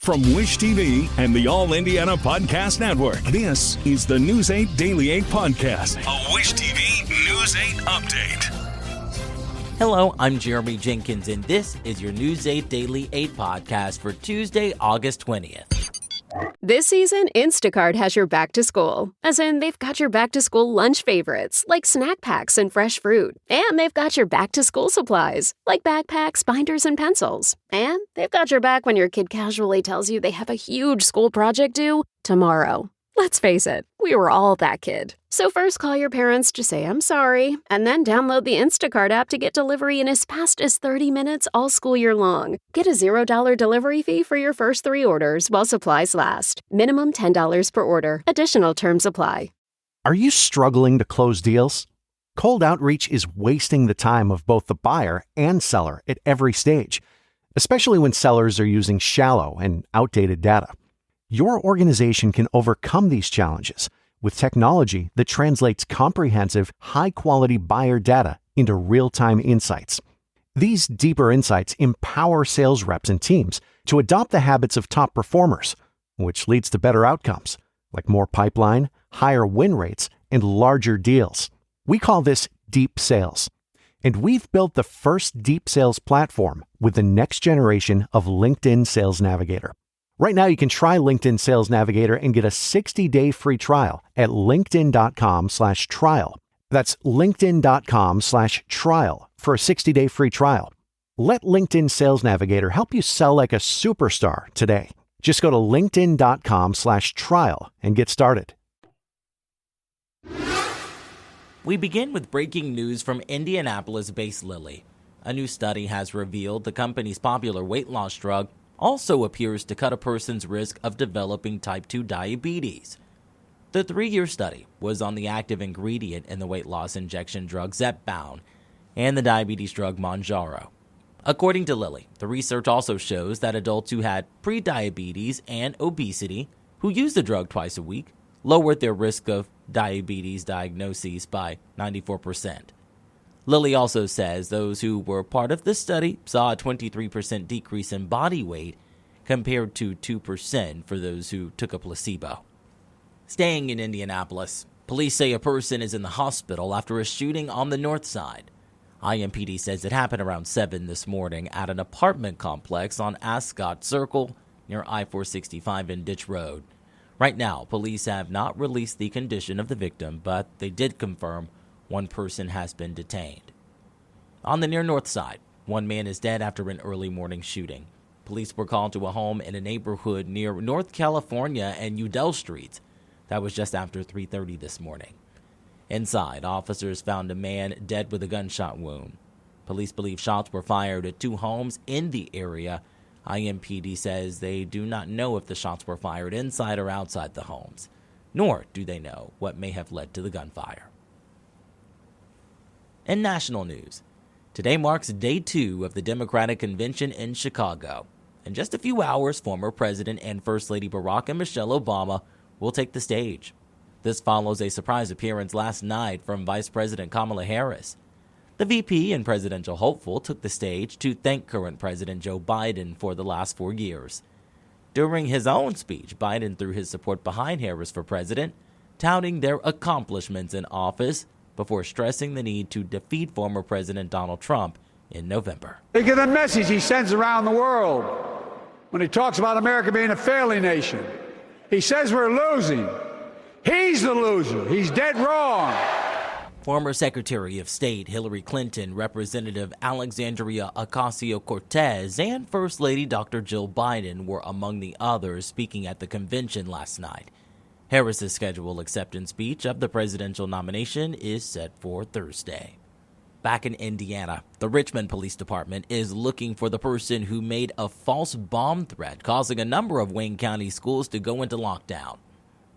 From Wish TV and the All Indiana Podcast Network, this is the News 8 Daily 8 Podcast, a Wish TV News 8 update. Hello, I'm Jeremy Jenkins, and this is your News 8 Daily 8 Podcast for Tuesday, August 20th. This season, Instacart has your back to school. As in, they've got your back to school lunch favorites, like snack packs and fresh fruit. And they've got your back to school supplies, like backpacks, binders, and pencils. And they've got your back when your kid casually tells you they have a huge school project due tomorrow. Let's face it, we were all that kid. So first call your parents to say I'm sorry, and then download the Instacart app to get delivery in as fast as 30 minutes all school year long. Get a $0 delivery fee for your first 3 orders while supplies last. Minimum $10 per order. Additional terms apply. Are you struggling to close deals? Cold outreach is wasting the time of both the buyer and seller at every stage, especially when sellers are using shallow and outdated data. Your organization can overcome these challenges with technology that translates comprehensive, high-quality buyer data into real-time insights. These deeper insights empower sales reps and teams to adopt the habits of top performers, which leads to better outcomes, like more pipeline, higher win rates, and larger deals. We call this deep sales. And we've built the first deep sales platform with the next generation of LinkedIn Sales Navigator. Right now, you can try LinkedIn Sales Navigator and get a 60-day free trial at linkedin.com/trial. That's linkedin.com/trial for a 60-day free trial. Let LinkedIn Sales Navigator help you sell like a superstar today. Just go to linkedin.com/trial and get started. We begin with breaking news from Indianapolis-based Lilly. A new study has revealed the company's popular weight loss drug also appears to cut a person's risk of developing type 2 diabetes. The 3-year study was on the active ingredient in the weight loss injection drug Zepbound and the diabetes drug Mounjaro. According to Lilly, the research also shows that adults who had prediabetes and obesity, who used the drug twice a week, lowered their risk of diabetes diagnoses by 94%. Lilly also says those who were part of the study saw a 23% decrease in body weight compared to 2% for those who took a placebo. Staying in Indianapolis, police say a person is in the hospital after a shooting on the north side. IMPD says it happened around 7 this morning at an apartment complex on Ascot Circle near I-465 and Ditch Road. Right now, police have not released the condition of the victim, but they did confirm one person has been detained. On the near north side, one man is dead after an early morning shooting. Police were called to a home in a neighborhood near North California and Udell Streets. That was just after 3:30 this morning. Inside, officers found a man dead with a gunshot wound. Police believe shots were fired at 2 homes in the area. IMPD says they do not know if the shots were fired inside or outside the homes, nor do they know what may have led to the gunfire. In national news, today marks day 2 of the Democratic Convention in Chicago. In just a few hours, former President and First Lady Barack and Michelle Obama will take the stage. This follows a surprise appearance last night from Vice President Kamala Harris. The VP and presidential hopeful took the stage to thank current President Joe Biden for the last 4 years. During his own speech, Biden threw his support behind Harris for president, touting their accomplishments in office, before stressing the need to defeat former President Donald Trump in November. Think of the message he sends around the world when he talks about America being a failing nation. He says we're losing. He's the loser. He's dead wrong. Former Secretary of State Hillary Clinton, Representative Alexandria Ocasio-Cortez, and First Lady Dr. Jill Biden were among the others speaking at the convention last night. Harris's scheduled acceptance speech of the presidential nomination is set for Thursday. Back in Indiana, the Richmond Police Department is looking for the person who made a false bomb threat, causing a number of Wayne County schools to go into lockdown.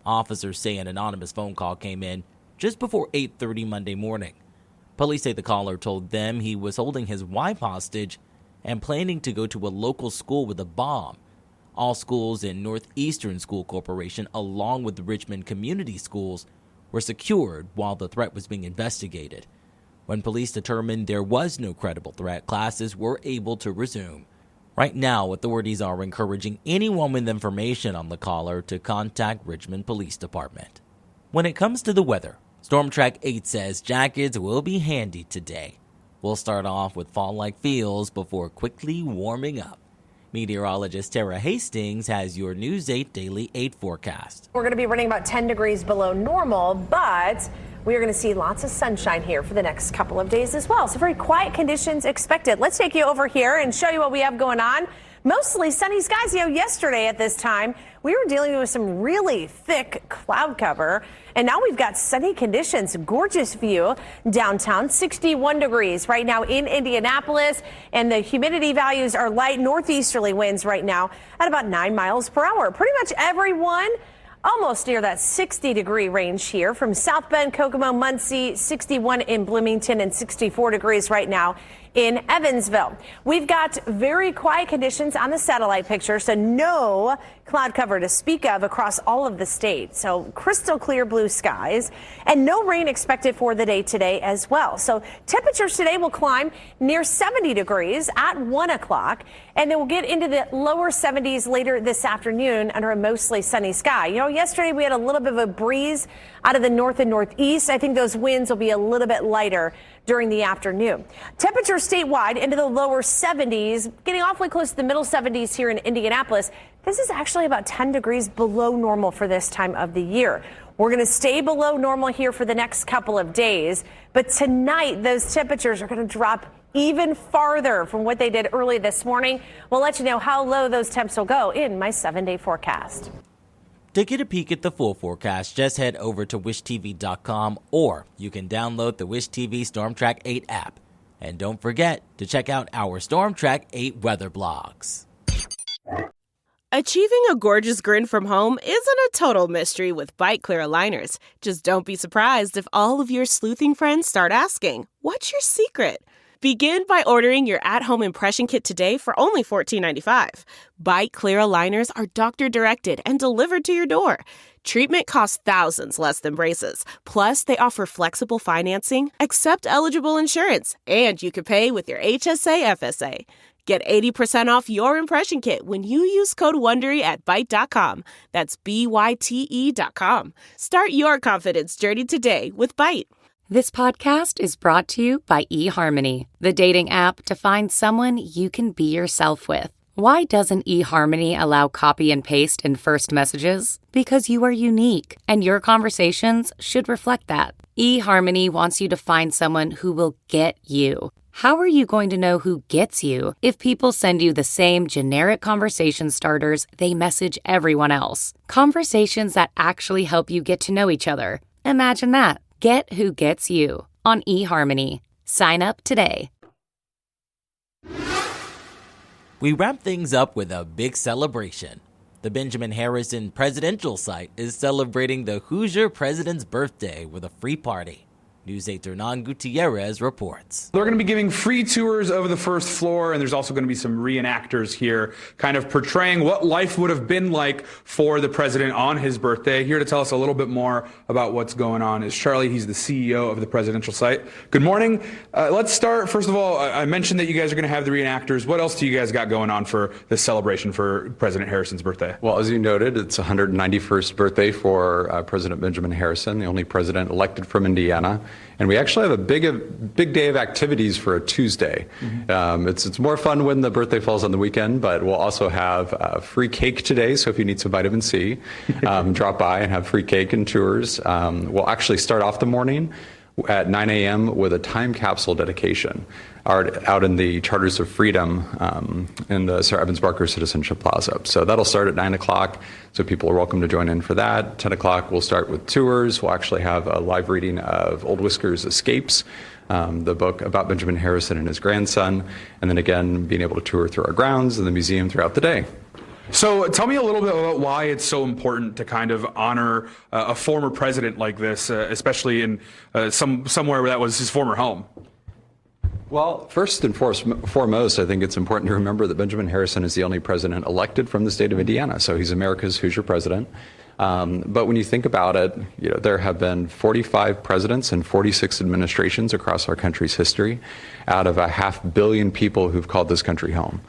Officers say an anonymous phone call came in just before 8:30 Monday morning. Police say the caller told them he was holding his wife hostage and planning to go to a local school with a bomb. All schools in Northeastern School Corporation, along with the Richmond Community Schools, were secured while the threat was being investigated. When police determined there was no credible threat, classes were able to resume. Right now, authorities are encouraging anyone with information on the caller to contact Richmond Police Department. When it comes to the weather, Storm Track 8 says jackets will be handy today. We'll start off with fall-like feels before quickly warming up. Meteorologist Tara Hastings has your News 8 Daily 8 forecast. We're going to be running about 10 degrees below normal, but we are going to see lots of sunshine here for the next couple of days as well. So very quiet conditions expected. Let's take you over here and show you what we have going on. Mostly sunny skies. Yesterday at this time, we were dealing with some really thick cloud cover, and now we've got sunny conditions. Gorgeous view downtown, 61 degrees right now in Indianapolis, and the humidity values are light northeasterly winds right now at about 9 miles per hour. Pretty much everyone almost near that 60-degree range here from South Bend, Kokomo, Muncie, 61 in Bloomington, and 64 degrees right now in Evansville. We've got very quiet conditions on the satellite picture, so no cloud cover to speak of across all of the state. So crystal clear blue skies and no rain expected for the day today as well. So temperatures today will climb near 70 degrees at 1 o'clock, and then we'll get into the lower 70s later this afternoon under a mostly sunny sky. Yesterday we had a little bit of a breeze out of the north and northeast. I think those winds will be a little bit lighter during the afternoon. Temperatures statewide into the lower 70s, getting awfully close to the middle 70s here in Indianapolis. This is actually about 10 degrees below normal for this time of the year. We're going to stay below normal here for the next couple of days, but tonight those temperatures are going to drop even farther from what they did early this morning. We'll let you know how low those temps will go in my 7-day forecast. To get a peek at the full forecast, just head over to wishtv.com, or you can download the Wish TV Storm Track 8 app. And don't forget to check out our Storm Track 8 weather blogs. Achieving a gorgeous grin from home isn't a total mystery with Bite Clear aligners. Just don't be surprised if all of your sleuthing friends start asking, "What's your secret?" Begin by ordering your at-home impression kit today for only $14.95. Bite Clear aligners are doctor-directed and delivered to your door. Treatment costs thousands less than braces. Plus, they offer flexible financing, accept eligible insurance, and you can pay with your HSA FSA. Get 80% off your impression kit when you use code WONDERY at Byte.com. That's BYTE.com. Start your confidence journey today with Byte. This podcast is brought to you by eHarmony, the dating app to find someone you can be yourself with. Why doesn't eHarmony allow copy and paste in first messages? Because you are unique, and your conversations should reflect that. eHarmony wants you to find someone who will get you. How are you going to know who gets you if people send you the same generic conversation starters they message everyone else? Conversations that actually help you get to know each other. Imagine that. Get who gets you on eHarmony. Sign up today. We wrap things up with a big celebration. The Benjamin Harrison Presidential Site is celebrating the Hoosier president's birthday with a free party. News 8 Hernan Gutierrez reports. They're going to be giving free tours over the first floor, and there's also going to be some reenactors here kind of portraying what life would have been like for the president on his birthday. Here to tell us a little bit more about what's going on is Charlie. He's the CEO of the Presidential Site. Good morning. Let's start. First of all, I mentioned that you guys are going to have the reenactors. What else do you guys got going on for this celebration for President Harrison's birthday? Well, as you noted, it's 191st birthday for President Benjamin Harrison, the only president elected from Indiana. And we actually have a big day of activities for a Tuesday. Mm-hmm. It's more fun when the birthday falls on the weekend, but we'll also have free cake today. So if you need some vitamin C, drop by and have free cake and tours. We'll actually start off the morning at 9 a.m. with a time capsule dedication out in the Charters of Freedom in the Sir Evans Barker Citizenship Plaza. So that'll start at 9 o'clock, so people are welcome to join in for that. 10 o'clock, we'll start with tours. We'll actually have a live reading of Old Whisker's Escapes, the book about Benjamin Harrison and his grandson, and then again, being able to tour through our grounds and the museum throughout the day. So tell me a little bit about why it's so important to kind of honor a former president like this, especially in somewhere where that was his former home. Well, first and foremost, I think it's important to remember that Benjamin Harrison is the only president elected from the state of Indiana. So he's America's Hoosier president. But when you think about it, there have been 45 presidents and 46 administrations across our country's history out of 500 million people who've called this country home.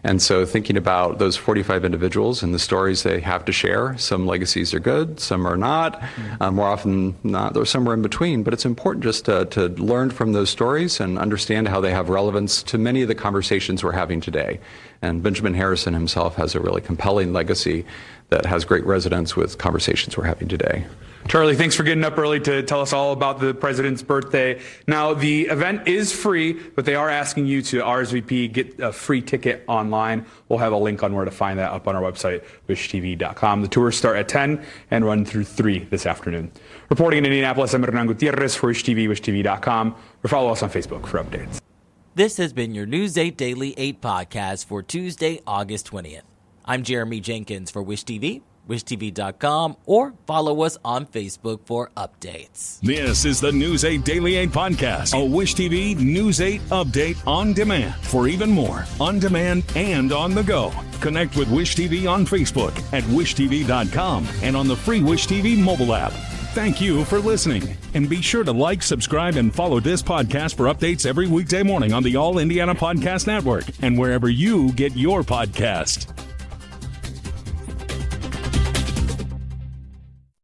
And so thinking about those 45 individuals and the stories they have to share, some legacies are good, some are not. More often not, there's somewhere in between. But it's important just to learn from those stories and understand how they have relevance to many of the conversations we're having today. And Benjamin Harrison himself has a really compelling legacy that has great resonance with conversations we're having today. Charlie, thanks for getting up early to tell us all about the president's birthday. Now, the event is free, but they are asking you to RSVP, get a free ticket online. We'll have a link on where to find that up on our website, wishtv.com. The tours start at 10 and run through 3 this afternoon. Reporting in Indianapolis, I'm Hernan Gutierrez for Wish TV, wishtv.com, or follow us on Facebook for updates. This has been your News 8 Daily 8 podcast for Tuesday, August 20th. I'm Jeremy Jenkins for Wish TV, wishtv.com, or follow us on Facebook for updates. This is the News 8 Daily 8 podcast, a Wish TV News 8 update on demand. For even more, on demand and on the go, connect with Wish TV on Facebook at wishtv.com and on the free Wish TV mobile app. Thank you for listening, and be sure to like, subscribe, and follow this podcast for updates every weekday morning on the All Indiana Podcast Network and wherever you get your podcast.